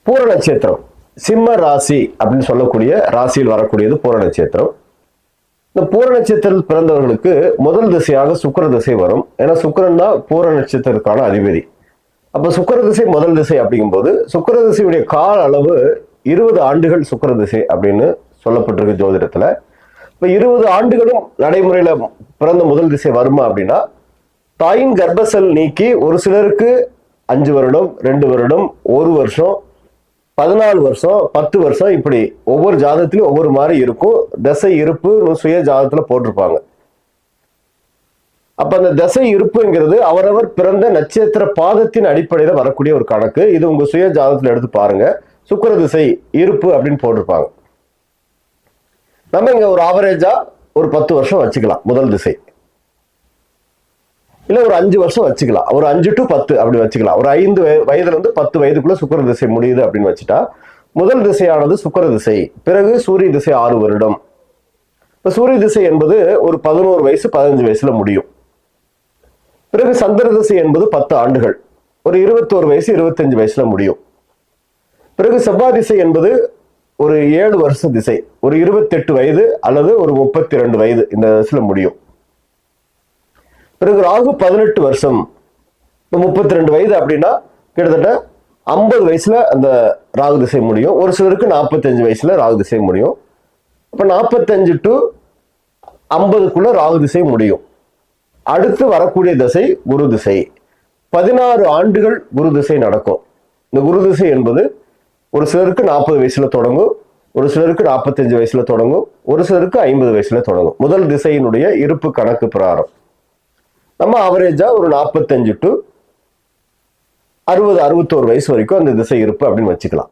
பூர நட்சத்திரம் சிம்ம ராசி அப்படின்னு சொல்லக்கூடிய ராசியில் வரக்கூடியது பூர நட்சத்திரம். இந்த பூர நட்சத்திரத்தில் பிறந்தவர்களுக்கு முதல் திசையாக சுக்கிர திசை வரும். ஏன்னா சுக்கிரன் தான் பூர நட்சத்திரத்துக்கான அதிபதி. அப்ப சுக்கிர திசை முதல் திசை அப்படிங்கும்போது சுக்கிர திசையுடைய கால அளவு 20 ஆண்டுகள் சுக்கிர திசை அப்படின்னு சொல்லப்பட்டிருக்கு ஜோதிடத்துல. இப்ப 20 ஆண்டுகளும் நடைமுறையில பிறந்த முதல் திசை வருமா அப்படின்னா, தாயின் கர்ப்பசல் நீக்கி ஒரு சிலருக்கு 5 வருடம், 2 வருடம், 1 வருஷம், 14 வருஷம், 10 வருஷம், இப்படி ஒவ்வொரு ஜாதகத்திலும் ஒவ்வொரு மாதிரி இருக்கும். தசை இருப்பு சுய ஜாதகத்துல போட்டிருப்பாங்க. அப்ப அந்த தசை இருப்புங்கிறது அவரவர் பிறந்த நட்சத்திர பாதத்தின் அடிப்படையில வரக்கூடிய ஒரு கணக்கு. இது உங்க சுய ஜாதகத்துல எடுத்து பாருங்க. சுக்கிர திசை இருப்பு அப்படின்னு போட்டிருப்பாங்க. நம்ம இங்க ஒரு ஆவரேஜா ஒரு 10 வருஷம் வச்சுக்கலாம் முதல் திசை, இல்ல ஒரு 5 வருஷம் வச்சுக்கலாம், ஒரு 5 to 10 அப்படி வச்சுக்கலாம். ஒரு 5 வயதுல இருந்து 10 வயதுக்குள்ள சுக்கிர திசை முடியுது அப்படின்னு வச்சுட்டா, முதல் திசையானது சுக்கிர திசை. பிறகு சூரிய திசை 6 வருடம். இப்ப சூரிய திசை என்பது ஒரு 11 வயசு 15 வயசுல முடியும். பிறகு சந்திர திசை என்பது 10 ஆண்டுகள், ஒரு 21 வயசு 25 வயசுல முடியும். பிறகு செவ்வாய் திசை என்பது ஒரு 7 வருஷ திசை, ஒரு 28 வயது அல்லது ஒரு 32 வயது இந்த வயசுல முடியும். பிறகு ராகு 18 வருஷம், 32 வயது அப்படின்னா கிட்டத்தட்ட 50 வயசுல அந்த ராகு திசை முடியும். ஒரு சிலருக்கு 45 வயசுல ராகு திசை முடியும். அப்ப 45 to 50க்குள்ள ராகு திசை முடியும். அடுத்து வரக்கூடிய திசை குரு திசை. 16 ஆண்டுகள் குரு திசை நடக்கும். இந்த குரு திசை என்பது ஒரு சிலருக்கு 40 வயசுல தொடங்கும், ஒரு சிலருக்கு 45 வயசுல தொடங்கும், ஒரு சிலருக்கு 50 வயசுல தொடங்கும். முதல் திசையினுடைய இருப்பு கணக்கு பிரகாரம் நம்ம ஆவரேஜா ஒரு 45 to 60 61 வயசு வரைக்கும் அந்த திசை இருப்பு அப்படின்னு வச்சுக்கலாம்.